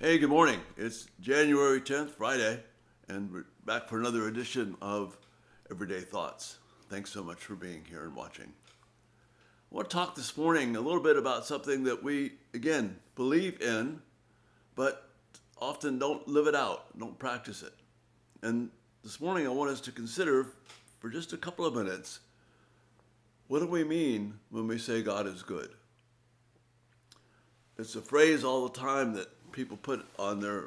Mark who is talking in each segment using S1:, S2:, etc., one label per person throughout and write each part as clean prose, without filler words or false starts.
S1: Hey, good morning. It's January 10th, Friday, and we're back for another edition of Everyday Thoughts. Thanks so much for being here and watching. I want to talk this morning a little bit about something that we, again, believe in, but often don't live it out, don't practice it. And this morning I want us to consider for just a couple of minutes, what do we mean when we say God is good? It's a phrase all the time that people put on their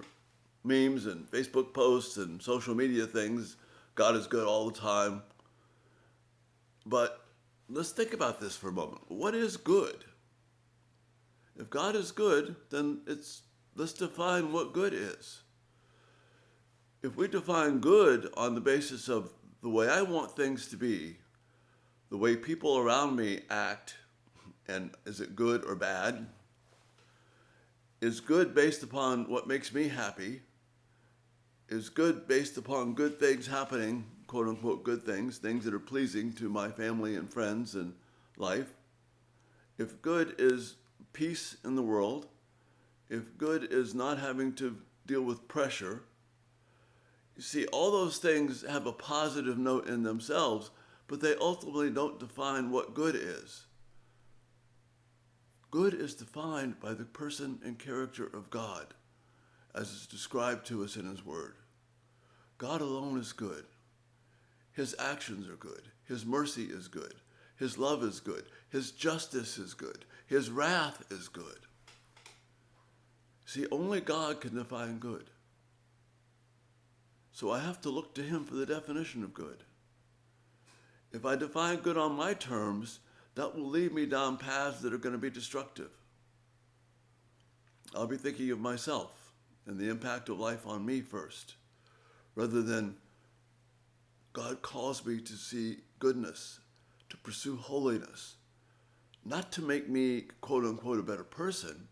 S1: memes and Facebook posts and social media things. God is good all the time. But let's think about this for a moment. What is good? If God is good, then let's define what good is. If we define good on the basis of the way I want things to be, the way people around me act, and is it good or bad? Is good based upon what makes me happy? Is good based upon good things happening, quote unquote good things that are pleasing to my family and friends and life? If good is peace in the world, if good is not having to deal with pressure, you see, all those things have a positive note in themselves, but they ultimately don't define what good is. Good is defined by the person and character of God, as is described to us in His Word. God alone is good. His actions are good. His mercy is good. His love is good. His justice is good. His wrath is good. See, only God can define good. So I have to look to Him for the definition of good. If I define good on my terms, that will lead me down paths that are going to be destructive. I'll be thinking of myself and the impact of life on me first, rather than God calls me to see goodness, to pursue holiness, not to make me, quote unquote, a better person,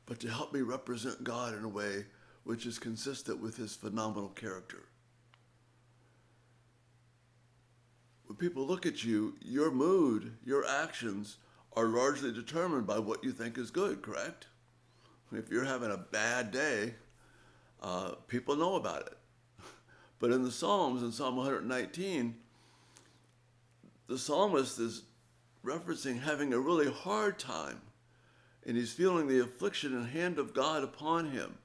S1: but to help me represent God in a way which is consistent with His phenomenal character. When people look at you, your mood, your actions are largely determined by what you think is good, correct? If you're having a bad day, people know about it. But in the Psalms, in Psalm 119, the psalmist is referencing having a really hard time, and he's feeling the affliction and hand of God upon him.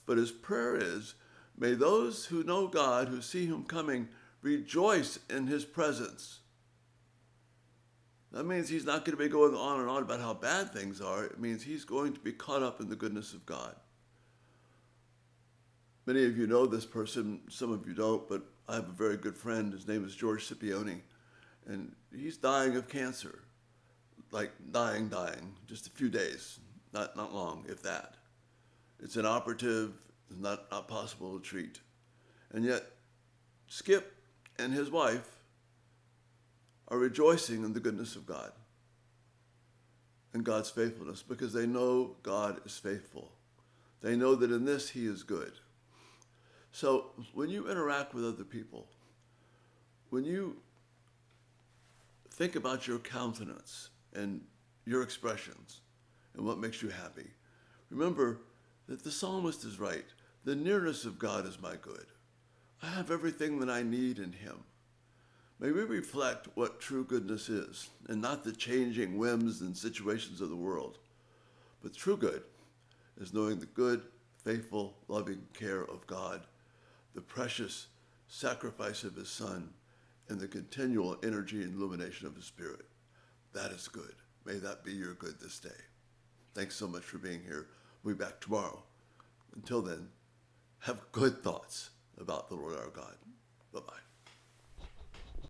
S1: But his prayer is, may those who know God, who see Him coming, rejoice in His presence. That means he's not going to be going on and on about how bad things are. It means he's going to be caught up in the goodness of God. Many of you know this person, some of you don't, but I have a very good friend. His name is George Scipione, and he's dying of cancer. Like dying, just a few days, not long, if that. It's inoperative, it's not possible to treat. And yet, Skip and his wife are rejoicing in the goodness of God and God's faithfulness, because they know God is faithful. They know that in this He is good. So when you interact with other people, when you think about your countenance and your expressions and what makes you happy, remember that the psalmist is right. The nearness of God is my good. I have everything that I need in Him. May we reflect what true goodness is, and not the changing whims and situations of the world. But true good is knowing the good, faithful, loving care of God, the precious sacrifice of His Son, and the continual energy and illumination of His Spirit. That is good. May that be your good this day. Thanks so much for being here. We'll be back tomorrow. Until then, have good thoughts about the Lord our God. Bye-bye.